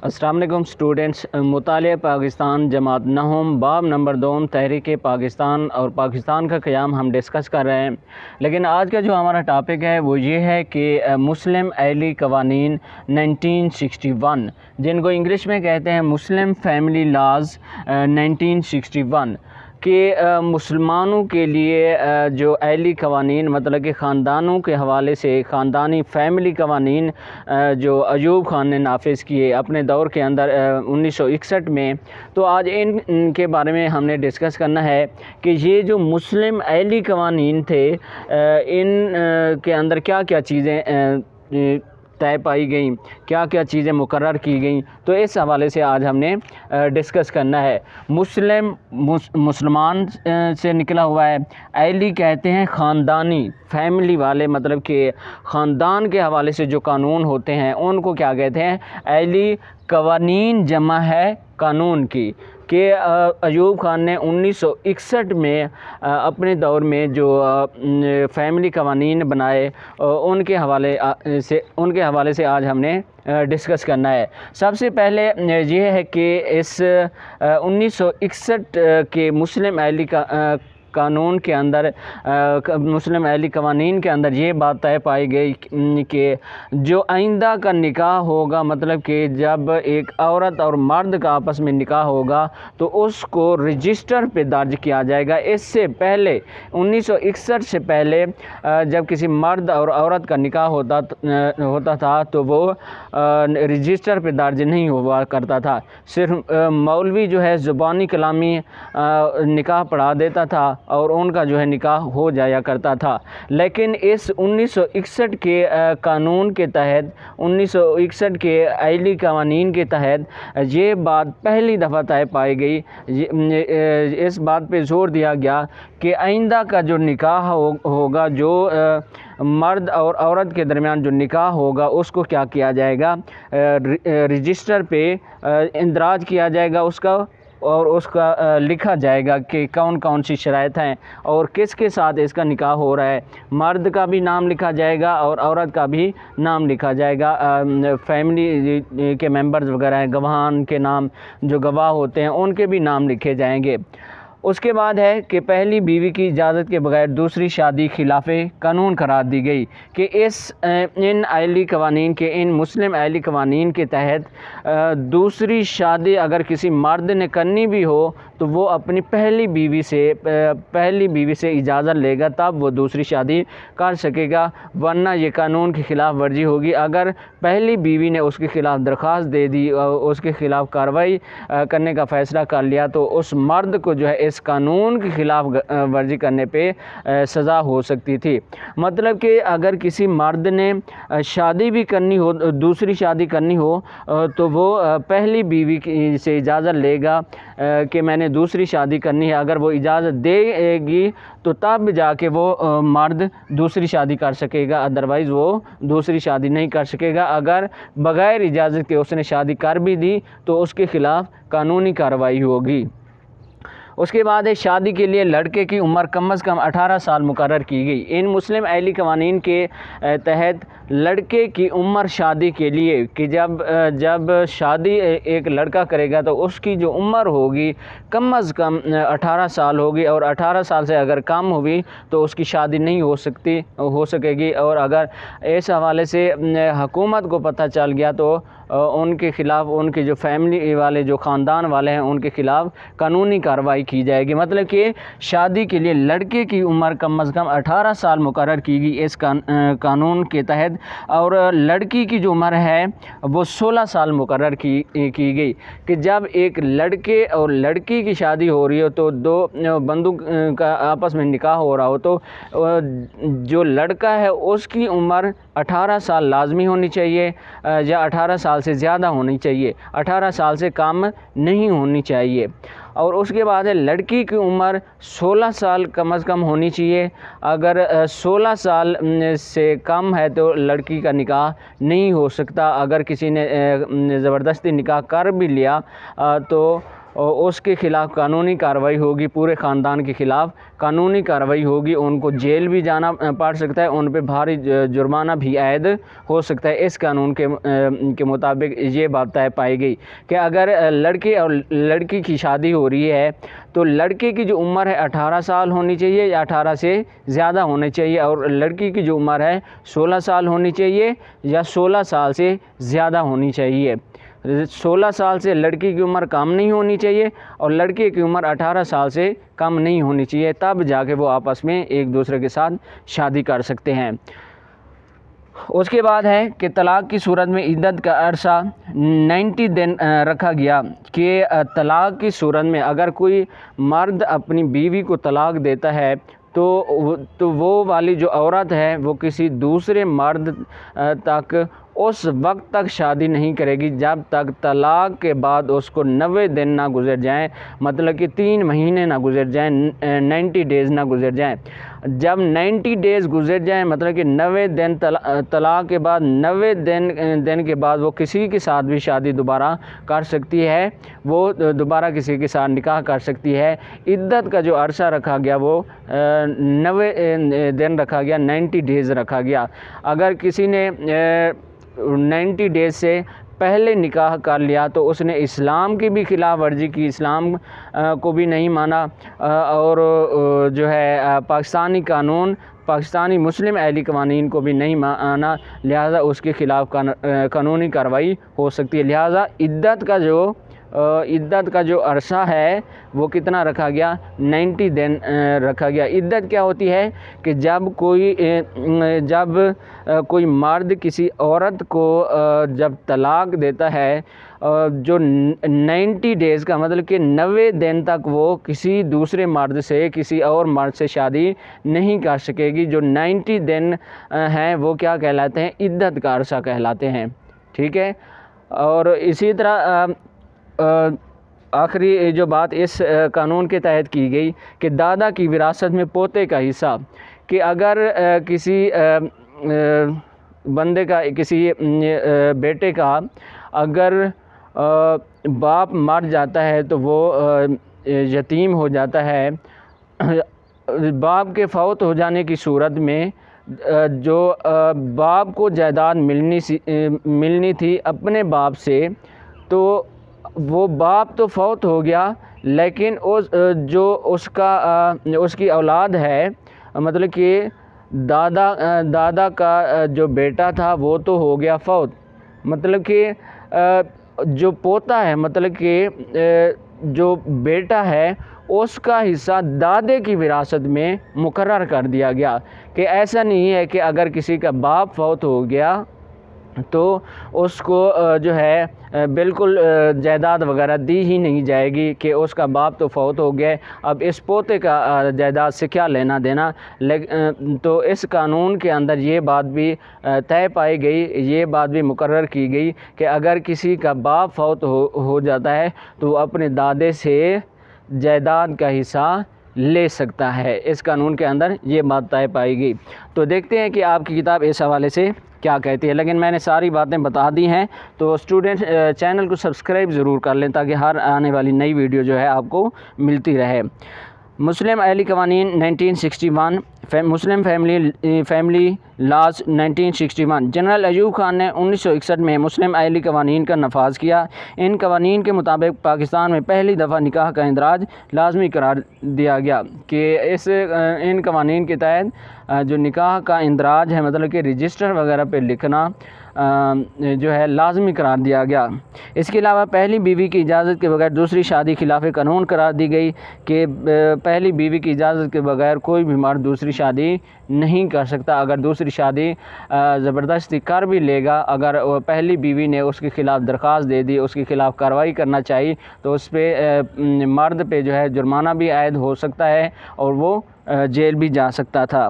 السلام علیکم اسٹوڈنٹس، مطالعہ پاکستان جماعت نہم باب نمبر 2 تحریک پاکستان اور پاکستان کا قیام ہم ڈسکس کر رہے ہیں۔ لیکن آج کا جو ہمارا ٹاپک ہے وہ یہ ہے کہ مسلم اہلی قوانین 1961، جن کو انگلش میں کہتے ہیں مسلم فیملی لاز 1961، کہ مسلمانوں کے لیے جو اہلی قوانین مطلب کہ خاندانوں کے حوالے سے خاندانی فیملی قوانین جو ایوب خان نے نافذ کیے اپنے دور کے اندر 1961 میں، تو آج ان کے بارے میں ہم نے ڈسکس کرنا ہے کہ یہ جو مسلم اہلی قوانین تھے ان کے اندر کیا کیا چیزیں طے پائی گئیں، کیا کیا چیزیں مقرر کی گئیں، تو اس حوالے سے آج ہم نے ڈسکس کرنا ہے۔ مسلمان سے نکلا ہوا ہے، اہلی کہتے ہیں خاندانی، فیملی والے مطلب کہ خاندان کے حوالے سے جو قانون ہوتے ہیں ان کو کیا کہتے ہیں؟ اہلی قوانین جمع ہے قانون کی، کہ ایوب خان نے 1961 میں اپنے دور میں جو فیملی قوانین بنائے ان کے حوالے سے آج ہم نے ڈسکس کرنا ہے۔ سب سے پہلے یہ ہے کہ اس 1961 کے مسلم اہلی قانون کے اندر مسلم اہلی قوانین کے اندر یہ بات طے پائی گئی کہ جو آئندہ کا نکاح ہوگا، مطلب کہ جب ایک عورت اور مرد کا آپس میں نکاح ہوگا تو اس کو رجسٹر پہ درج کیا جائے گا۔ اس سے پہلے 1961 سے پہلے جب کسی مرد اور عورت کا نکاح ہوتا تھا تو وہ رجسٹر پہ درج نہیں ہوا کرتا تھا، صرف مولوی جو ہے زبانی کلامی نکاح پڑھا دیتا تھا اور ان کا جو ہے نکاح ہو جایا کرتا تھا۔ لیکن اس 1961 کے قانون کے تحت، 1961 کے اہلی قوانین کے تحت یہ بات پہلی دفعہ طے پائی گئی، اس بات پہ زور دیا گیا کہ آئندہ کا جو نکاح ہوگا، جو مرد اور عورت کے درمیان جو نکاح ہوگا اس کو کیا کیا جائے گا؟ رجسٹر پہ اندراج کیا جائے گا اس کا، اور اس کا لکھا جائے گا کہ کون کون سی شرائط ہیں اور کس کے ساتھ اس کا نکاح ہو رہا ہے۔ مرد کا بھی نام لکھا جائے گا اور عورت کا بھی نام لکھا جائے گا، فیملی کے ممبرز وغیرہ ہیں، گواہان کے نام، جو گواہ ہوتے ہیں ان کے بھی نام لکھے جائیں گے۔ اس کے بعد ہے کہ پہلی بیوی کی اجازت کے بغیر دوسری شادی خلاف قانون قرار دی گئی، کہ ان اہلی قوانین کے، ان مسلم اہلی قوانین کے تحت دوسری شادی اگر کسی مرد نے کرنی بھی ہو تو وہ اپنی پہلی بیوی سے اجازت لے گا، تب وہ دوسری شادی کر سکے گا، ورنہ یہ قانون کی خلاف ورزی ہوگی۔ اگر پہلی بیوی نے اس کے خلاف درخواست دے دی اور اس کے خلاف کارروائی کرنے کا فیصلہ کر لیا تو اس مرد کو جو ہے اس قانون کی خلاف ورزی کرنے پہ سزا ہو سکتی تھی۔ مطلب کہ اگر کسی مرد نے شادی بھی کرنی ہو، دوسری شادی کرنی ہو، تو وہ پہلی بیوی سے اجازت لے گا کہ میں نے دوسری شادی کرنی ہے۔ اگر وہ اجازت دے گی تو تب جا کے وہ مرد دوسری شادی کر سکے گا، ادروائز وہ دوسری شادی نہیں کر سکے گا۔ اگر بغیر اجازت کے اس نے شادی کر بھی دی تو اس کے خلاف قانونی کارروائی ہوگی۔ اس کے بعد شادی کے لیے لڑکے کی عمر کم از کم 18 سال مقرر کی گئی۔ ان مسلم اہلی قوانین کے تحت لڑکے کی عمر شادی کے لیے، کہ جب شادی ایک لڑکا کرے گا تو اس کی جو عمر ہوگی کم از کم 18 سال ہوگی، اور 18 سال سے اگر کم ہوئی تو اس کی شادی نہیں ہو سکے گی۔ اور اگر اس حوالے سے حکومت کو پتہ چل گیا تو ان کے خلاف، ان کے جو فیملی والے، جو خاندان والے ہیں، ان کے خلاف قانونی کارروائی کی جائے گی۔ مطلب کہ شادی کے لیے لڑکے کی عمر کم از کم 18 سال مقرر کی گئی اس قانون کے تحت، اور لڑکی کی جو عمر ہے وہ 16 سال مقرر کی گئی، کہ جب ایک لڑکے اور لڑکی کی شادی ہو رہی ہو تو دو بندوں کا آپس میں نکاح ہو رہا ہو تو جو لڑکا ہے اس کی عمر 18 سال لازمی ہونی چاہیے، یا 18 سال سے زیادہ ہونی چاہیے، 18 سال سے کم نہیں ہونی چاہیے۔ اور اس کے بعد لڑکی کی عمر 16 سال کم از کم ہونی چاہیے۔ اگر 16 سال سے کم ہے تو لڑکی کا نکاح نہیں ہو سکتا۔ اگر کسی نے زبردستی نکاح کر بھی لیا تو اور اس کے خلاف قانونی کارروائی ہوگی، پورے خاندان کے خلاف قانونی کارروائی ہوگی، ان کو جیل بھی جانا پڑ سکتا ہے، ان پہ بھاری جرمانہ بھی عائد ہو سکتا ہے۔ اس قانون کے مطابق یہ بات طے پائی گئی کہ اگر لڑکے اور لڑکی کی شادی ہو رہی ہے تو لڑکے کی جو عمر ہے 18 سال ہونی چاہیے یا 18 سے زیادہ ہونی چاہیے، اور لڑکی کی جو عمر ہے 16 سال ہونی چاہیے یا 16 سال سے زیادہ ہونی چاہیے۔ 16 سال سے لڑکی کی عمر کم نہیں ہونی چاہیے اور لڑکے کی عمر 18 سال سے کم نہیں ہونی چاہیے، تب جا کے وہ آپس میں ایک دوسرے کے ساتھ شادی کر سکتے ہیں۔ اس کے بعد ہے کہ طلاق کی صورت میں عدت کا عرصہ 90 دن رکھا گیا کہ طلاق کی صورت میں اگر کوئی مرد اپنی بیوی کو طلاق دیتا ہے تو وہ والی جو عورت ہے وہ کسی دوسرے مرد تک اس وقت تک شادی نہیں کرے گی جب تک طلاق کے بعد اس کو 90 دن نہ گزر جائیں، مطلب کہ 3 مہینے نہ گزر جائیں، 90 ڈیز نہ گزر جائیں۔ جب 90 ڈیز گزر جائیں مطلب کہ 90 دن طلاق کے بعد 90 دن کے بعد وہ کسی کے ساتھ بھی شادی دوبارہ کر سکتی ہے، وہ دوبارہ کسی کے ساتھ نکاح کر سکتی ہے۔ عدت کا جو عرصہ رکھا گیا وہ 90 دن رکھا گیا، 90 ڈیز رکھا گیا۔ اگر کسی نے 90 ڈیز سے پہلے نکاح کر لیا تو اس نے اسلام کی بھی خلاف ورزی کی، اسلام کو بھی نہیں مانا اور جو ہے پاکستانی قانون، پاکستانی مسلم اہلی قوانین کو بھی نہیں مانا، لہٰذا اس کے خلاف قانونی کارروائی ہو سکتی ہے۔ لہٰذا عدت کا جو عرصہ ہے وہ کتنا رکھا گیا؟ 90 دن رکھا گیا۔ عدت کیا ہوتی ہے کہ جب کوئی مرد کسی عورت کو جب طلاق دیتا ہے جو 90 ڈیز کا مطلب کہ 90 دن تک وہ کسی دوسرے مرد سے، کسی اور مرد سے شادی نہیں کر سکے گی، جو 90 دن ہیں وہ کیا کہلاتے ہیں؟ عدت کا عرصہ کہلاتے ہیں، ٹھیک ہے۔ اور اسی طرح آخری جو بات اس قانون کے تحت کی گئی کہ دادا کی وراثت میں پوتے کا حصہ، کہ اگر کسی بندے کا، کسی بیٹے کا اگر باپ مر جاتا ہے تو وہ یتیم ہو جاتا ہے، باپ کے فوت ہو جانے کی صورت میں جو باپ کو جائیداد ملنی تھی اپنے باپ سے، تو وہ باپ تو فوت ہو گیا لیکن اس کی اولاد ہے، مطلب کہ دادا کا جو بیٹا تھا وہ تو ہو گیا فوت، مطلب کہ جو پوتا ہے، مطلب کہ جو بیٹا ہے اس کا حصہ دادے کی وراثت میں مقرر کر دیا گیا، کہ ایسا نہیں ہے کہ اگر کسی کا باپ فوت ہو گیا تو اس کو جو ہے بالکل جائیداد وغیرہ دی ہی نہیں جائے گی کہ اس کا باپ تو فوت ہو گیا، اب اس پوتے کا جائیداد سے کیا لینا دینا۔ تو اس قانون کے اندر یہ بات بھی طے پائی گئی، یہ بات بھی مقرر کی گئی کہ اگر کسی کا باپ فوت ہو جاتا ہے تو وہ اپنے دادے سے جائیداد کا حصہ لے سکتا ہے۔ اس قانون کے اندر یہ بات طے پائی گئی۔ تو دیکھتے ہیں کہ آپ کی کتاب اس حوالے سے کیا کہتی ہے، لیکن میں نے ساری باتیں بتا دی ہیں، تو اسٹوڈنٹ چینل کو سبسکرائب ضرور کر لیں تاکہ ہر آنے والی نئی ویڈیو جو ہے آپ کو ملتی رہے۔ مسلم اہلی قوانین 1961، Muslim family laws 1961۔ General Ayub Khan نے 1961 میں مسلم اہلی قوانین کا نفاذ کیا۔ ان قوانین کے مطابق پاکستان میں پہلی دفعہ نکاح کا اندراج لازمی قرار دیا گیا، کہ ان قوانین کے تحت جو نکاح کا اندراج ہے مطلب کہ رجسٹر وغیرہ پہ لکھنا جو ہے لازمی قرار دیا گیا۔ اس کے علاوہ پہلی بیوی کی اجازت کے بغیر دوسری شادی خلاف قانون قرار دی گئی، کہ پہلی بیوی کی اجازت کے بغیر کوئی بھی مرد دوسری شادی نہیں کر سکتا۔ اگر دوسری شادی زبردستی کر بھی لے گا، اگر پہلی بیوی نے اس کے خلاف درخواست دے دی، اس کے خلاف کارروائی کرنا چاہیے، تو اس پہ مرد پہ جو ہے جرمانہ بھی عائد ہو سکتا ہے اور وہ جیل بھی جا سکتا تھا۔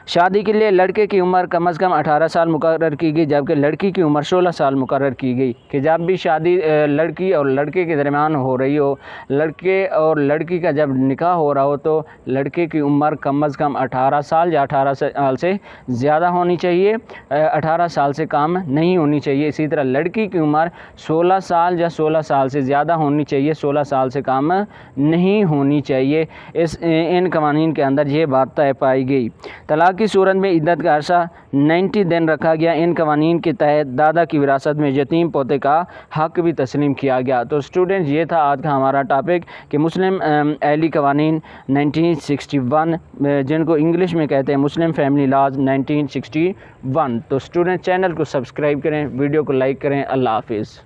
شادی کے لیے لڑکے کی عمر کم از کم 18 سال مقرر کی گئی، جبکہ لڑکی کی عمر 16 سال مقرر کی گئی کہ جب بھی شادی لڑکی اور لڑکے کے درمیان ہو رہی ہو، لڑکے اور لڑکی کا جب نکاح ہو رہا ہو تو لڑکے کی عمر کم از کم 18 سال یا 18 سال سے زیادہ ہونی چاہیے، 18 سال سے کم نہیں ہونی چاہیے۔ اسی طرح لڑکی کی عمر 16 سال یا 16 سال سے زیادہ ہونی چاہیے، 16 سال سے کم نہیں ہونی چاہیے۔ ان قوانین کے اندر یہ بات طے پائی گئی۔ طلاق کی صورت میں عدت کا عرصہ 90 دن رکھا گیا۔ ان قوانین کے تحت دادا کی وراثت میں یتیم پوتے کا حق بھی تسلیم کیا گیا۔ تو اسٹوڈنٹس یہ تھا آج کا ہمارا ٹاپک کہ مسلم اہلی قوانین 1961 جن کو انگلش میں کہتے ہیں مسلم فیملی لاز 1961۔ تو اسٹوڈنٹ چینل کو سبسکرائب کریں، ویڈیو کو لائک کریں۔ اللہ حافظ۔